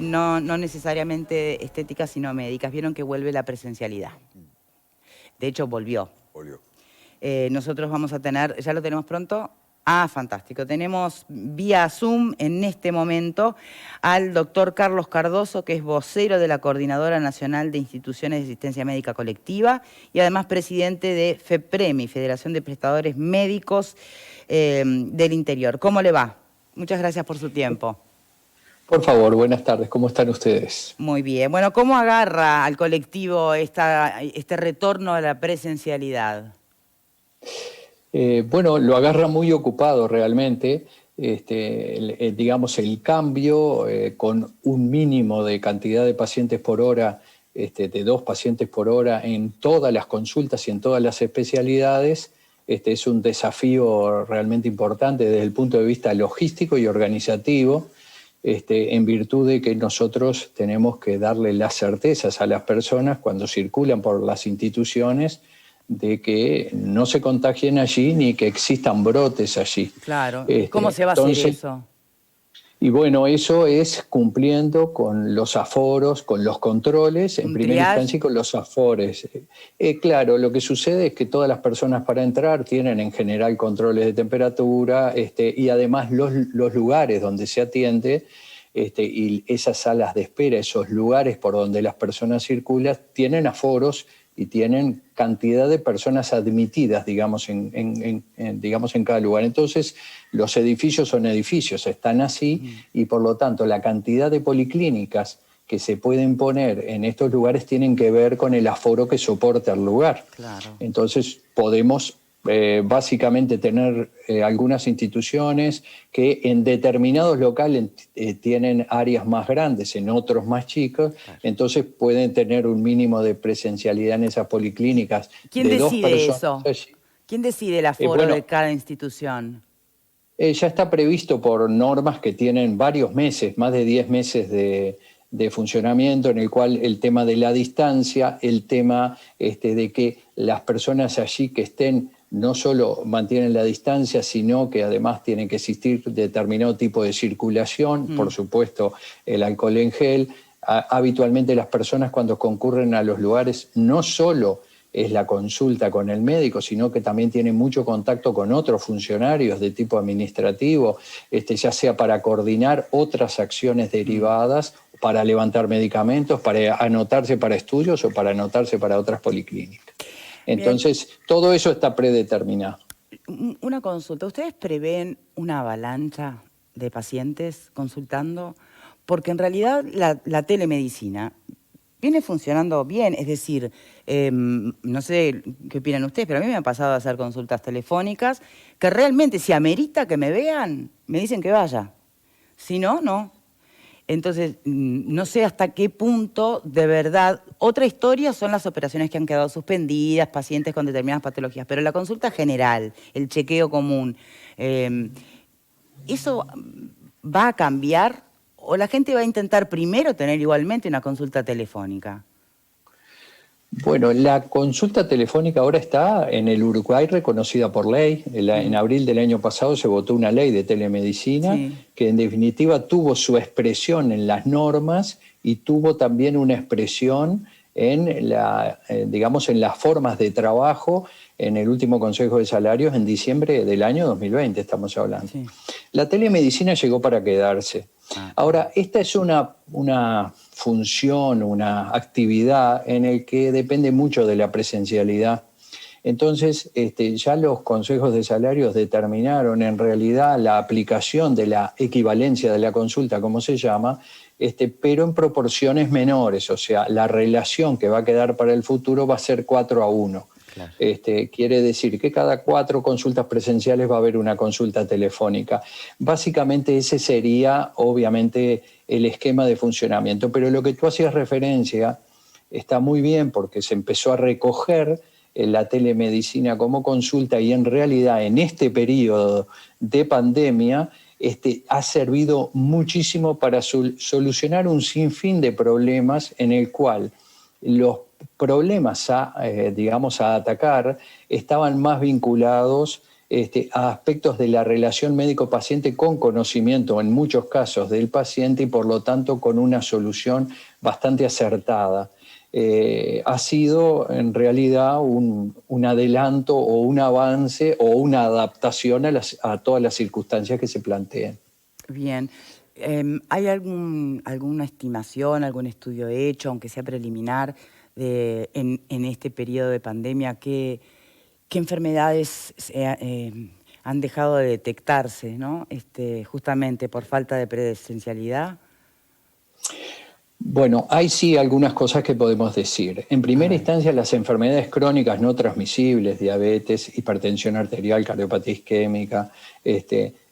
no necesariamente estéticas, sino médicas. Vieron que vuelve la presencialidad. De hecho, volvió. Volvió. Nosotros vamos a tener, ¿ya lo tenemos pronto? Ah, fantástico. Tenemos vía Zoom en este momento al doctor Carlos Cardoso, que es vocero de la Coordinadora Nacional de Instituciones de Asistencia Médica Colectiva y además presidente de FEPREMI, Federación de Prestadores Médicos del Interior. ¿Cómo le va? Muchas gracias por su tiempo. Por favor, buenas tardes. ¿Cómo están ustedes? Muy bien. Bueno, ¿cómo agarra al colectivo este retorno a la presencialidad? Bueno, lo agarra muy ocupado realmente. Digamos, el cambio con un mínimo de cantidad de pacientes por hora, de 2 pacientes por hora en todas las consultas y en todas las especialidades, es un desafío realmente importante desde el punto de vista logístico y organizativo. En virtud de que nosotros tenemos que darle las certezas a las personas cuando circulan por las instituciones de que no se contagien allí ni que existan brotes allí. Claro. ¿Cómo se va a hacer eso? Y bueno, eso es cumpliendo con los aforos, con los controles, en primera instancia y con los afores. Claro, lo que sucede es que todas las personas para entrar tienen en general controles de temperatura y además los lugares donde se atiende y esas salas de espera, esos lugares por donde las personas circulan, tienen aforos y tienen cantidad de personas admitidas, digamos, en cada lugar. Entonces, los edificios son edificios, están así, y por lo tanto la cantidad de policlínicas que se pueden poner en estos lugares tienen que ver con el aforo que soporta el lugar. Claro. Entonces, podemos básicamente tener algunas instituciones que en determinados locales tienen áreas más grandes, en otros más chicos, claro. Entonces pueden tener un mínimo de presencialidad en esas policlínicas. ¿Quién decide eso? ¿Quién decide el aforo de cada institución? Ya está previsto por normas que tienen varios meses, más de 10 meses de funcionamiento, en el cual el tema de la distancia, el tema de que las personas allí que estén no solo mantienen la distancia, sino que además tiene que existir determinado tipo de circulación, por supuesto el alcohol en gel. Habitualmente las personas cuando concurren a los lugares no solo es la consulta con el médico, sino que también tienen mucho contacto con otros funcionarios de tipo administrativo, ya sea para coordinar otras acciones derivadas, para levantar medicamentos, para anotarse para estudios o para anotarse para otras policlínicas. Entonces, bien, todo eso está predeterminado. Una consulta, ¿ustedes prevén una avalancha de pacientes consultando? Porque en realidad la telemedicina viene funcionando bien, es decir, no sé qué opinan ustedes, pero a mí me ha pasado a hacer consultas telefónicas que realmente si amerita que me vean, me dicen que vaya. Si no, no. Entonces, no sé hasta qué punto, de verdad, otra historia son las operaciones que han quedado suspendidas, pacientes con determinadas patologías, pero la consulta general, el chequeo común, ¿eso va a cambiar o la gente va a intentar primero tener igualmente una consulta telefónica? Bueno, la consulta telefónica ahora está en el Uruguay reconocida por ley. En abril del año pasado se votó una ley de telemedicina que en definitiva tuvo su expresión en las normas y tuvo también una expresión en digamos, en las formas de trabajo en el último Consejo de Salarios en diciembre del año 2020, estamos hablando. Sí. La telemedicina llegó para quedarse. Ahora, esta es una función, una actividad en el que depende mucho de la presencialidad. Entonces, ya los consejos de salarios determinaron en realidad la aplicación de la equivalencia de la consulta, como se llama, pero en proporciones menores, o sea, la relación que va a quedar para el futuro va a ser 4:1. Claro. Quiere decir que cada 4 consultas presenciales va a haber una consulta telefónica. Básicamente ese sería, obviamente, el esquema de funcionamiento. Pero lo que tú hacías referencia está muy bien porque se empezó a recoger la telemedicina como consulta y en realidad en este periodo de pandemia ha servido muchísimo para solucionar un sinfín de problemas en el cual los problemas digamos, a atacar estaban más vinculados a aspectos de la relación médico-paciente con conocimiento en muchos casos del paciente y por lo tanto con una solución bastante acertada. Ha sido en realidad un adelanto o un avance o una adaptación a todas las circunstancias que se planteen. Bien. ¿Hay alguna estimación, algún estudio hecho, aunque sea preliminar, en este periodo de pandemia, qué enfermedades han dejado de detectarse, ¿no? Justamente por falta de presencialidad? Bueno, hay sí algunas cosas que podemos decir. En primera instancia, las enfermedades crónicas no transmisibles, diabetes, hipertensión arterial, cardiopatía isquémica,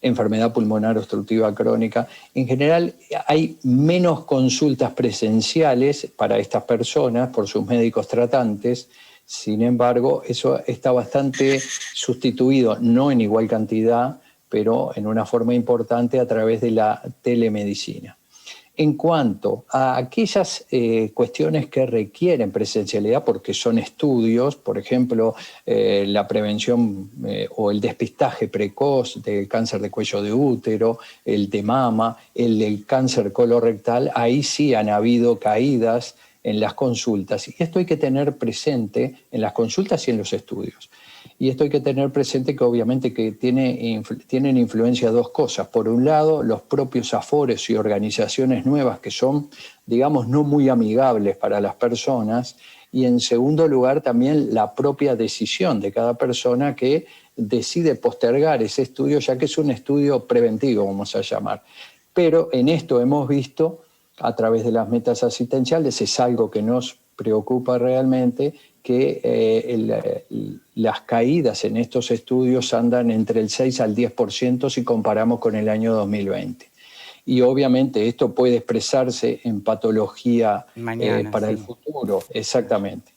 enfermedad pulmonar obstructiva crónica. En general, hay menos consultas presenciales para estas personas por sus médicos tratantes. Sin embargo, eso está bastante sustituido, no en igual cantidad, pero en una forma importante a través de la telemedicina. En cuanto a aquellas cuestiones que requieren presencialidad, porque son estudios, por ejemplo, la prevención o el despistaje precoz del cáncer de cuello de útero, el de mama, el del cáncer colorectal, ahí sí han habido caídas en las consultas. Y esto hay que tener presente en las consultas y en los estudios. Y esto hay que tener presente que obviamente que tienen influencia dos cosas. Por un lado, los propios afores y organizaciones nuevas que son, digamos, no muy amigables para las personas. Y en segundo lugar, también la propia decisión de cada persona que decide postergar ese estudio, ya que es un estudio preventivo, vamos a llamar. Pero en esto hemos visto, a través de las metas asistenciales, es algo que nos preocupa realmente, que las caídas en estos estudios andan entre el 6 al 10% si comparamos con el año 2020. Y obviamente esto puede expresarse en patología para el futuro, exactamente.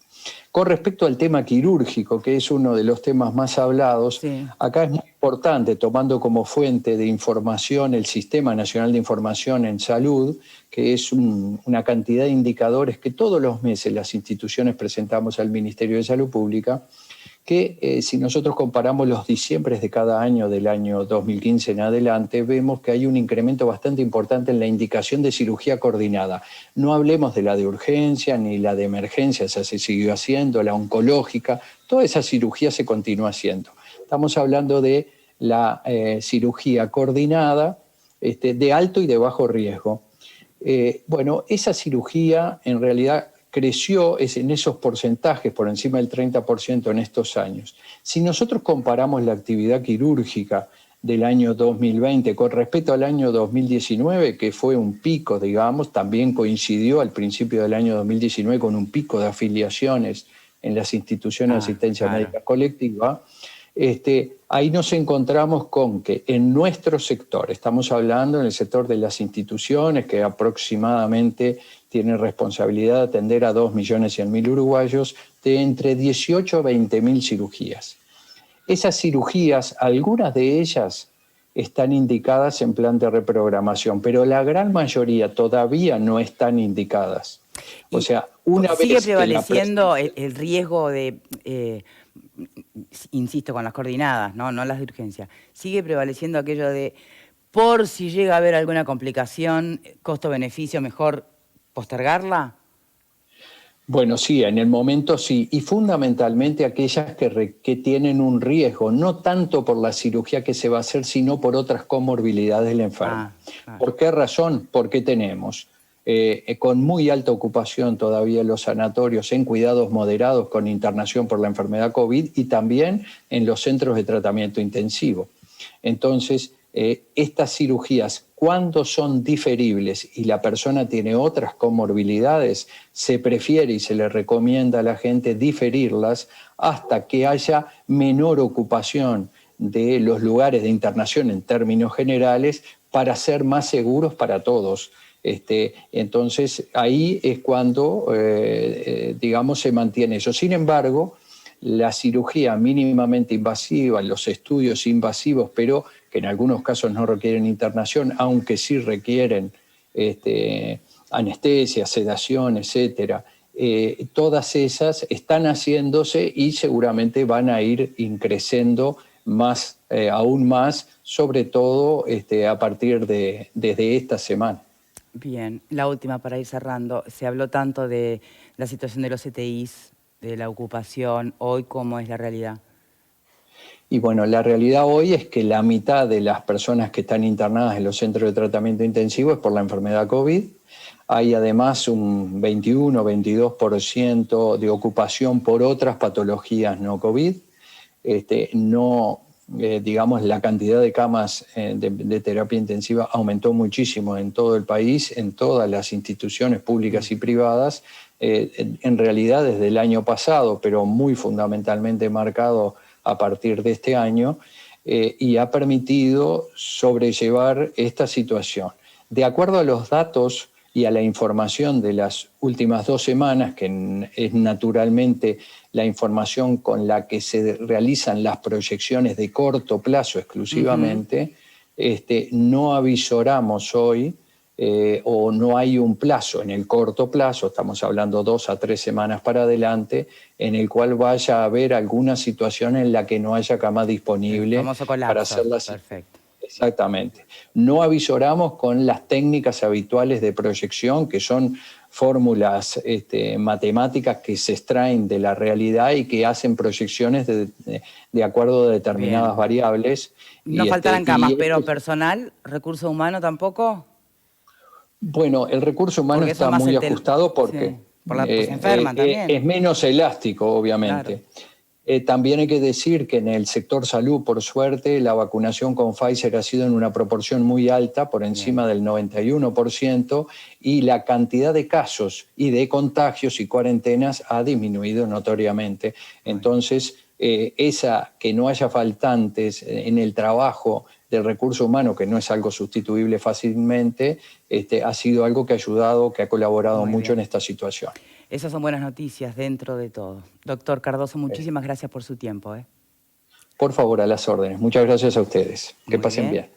Con respecto al tema quirúrgico, que es uno de los temas más hablados, acá es muy importante, tomando como fuente de información el Sistema Nacional de Información en Salud, que es una cantidad de indicadores que todos los meses las instituciones presentamos al Ministerio de Salud Pública, que si nosotros comparamos los diciembres de cada año, del año 2015 en adelante, vemos que hay un incremento bastante importante en la indicación de cirugía coordinada. No hablemos de la de urgencia ni la de emergencia, esa se siguió haciendo, la oncológica, toda esa cirugía se continúa haciendo. Estamos hablando de la cirugía coordinada de alto y de bajo riesgo. Bueno, esa cirugía en realidad creció en esos porcentajes, por encima del 30% en estos años. Si nosotros comparamos la actividad quirúrgica del año 2020 con respecto al año 2019, que fue un pico, digamos, también coincidió al principio del año 2019 con un pico de afiliaciones en las instituciones de asistencia médica colectiva, ahí nos encontramos con que en nuestro sector, estamos hablando en el sector de las instituciones, que aproximadamente tiene responsabilidad de atender a 2.100.000 uruguayos, de entre 18 a 20.000 cirugías. Esas cirugías, algunas de ellas están indicadas en plan de reprogramación, pero la gran mayoría todavía no están indicadas. O sea, una sigue vez prevaleciendo el riesgo de, insisto, con las coordinadas, no las de urgencia, sigue prevaleciendo aquello de, por si llega a haber alguna complicación, costo-beneficio, mejor postergarla. Bueno, sí, en el momento sí, y fundamentalmente aquellas que tienen un riesgo, no tanto por la cirugía que se va a hacer, sino por otras comorbilidades del enfermo. ¿Por qué razón? Porque tenemos con muy alta ocupación todavía los sanatorios en cuidados moderados con internación por la enfermedad COVID y también en los centros de tratamiento intensivo. Entonces, estas cirugías, cuando son diferibles y la persona tiene otras comorbilidades, se prefiere y se le recomienda a la gente diferirlas hasta que haya menor ocupación de los lugares de internación en términos generales para ser más seguros para todos. Entonces, ahí es cuando, digamos, se mantiene eso. Sin embargo, la cirugía mínimamente invasiva, los estudios invasivos, pero que en algunos casos no requieren internación, aunque sí requieren anestesia, sedación, etcétera. Todas esas están haciéndose y seguramente van a ir increciendo aún más, sobre todo a partir desde esta semana. Bien, la última para ir cerrando. Se habló tanto de la situación de los CTIs, de la ocupación. Hoy, ¿cómo es la realidad? Y bueno, la realidad hoy es que la mitad de las personas que están internadas en los centros de tratamiento intensivo es por la enfermedad COVID. Hay además un 21-22% de ocupación por otras patologías no COVID. Digamos, la cantidad de camas de terapia intensiva aumentó muchísimo en todo el país, en todas las instituciones públicas y privadas, en realidad desde el año pasado, pero muy fundamentalmente marcado a partir de este año, y ha permitido sobrellevar esta situación. De acuerdo a los datos y a la información de las últimas 2 semanas, que es naturalmente la información con la que se realizan las proyecciones de corto plazo exclusivamente, no avisoramos hoy o no hay un plazo en el corto plazo, estamos hablando 2 a 3 semanas para adelante, en el cual vaya a haber alguna situación en la que no haya cama disponible. El famoso colapso. Para hacerla. Perfecto. Exactamente. No avisoramos con las técnicas habituales de proyección, que son fórmulas matemáticas que se extraen de la realidad y que hacen proyecciones de acuerdo a determinadas variables. No faltarán camas, pero personal, recurso humano tampoco. Bueno, el recurso humano está muy ajustado porque se enferman también. Es menos elástico, obviamente. Claro. También hay que decir que en el sector salud, por suerte, la vacunación con Pfizer ha sido en una proporción muy alta, por encima del 91%, y la cantidad de casos y de contagios y cuarentenas ha disminuido notoriamente. Entonces, que no haya faltantes en el trabajo del recurso humano, que no es algo sustituible fácilmente, ha sido algo que ha ayudado, que ha colaborado mucho en esta situación. Esas son buenas noticias dentro de todo. Doctor Cardoso, muchísimas gracias por su tiempo. Por favor, a las órdenes. Muchas gracias a ustedes. Que pasen bien.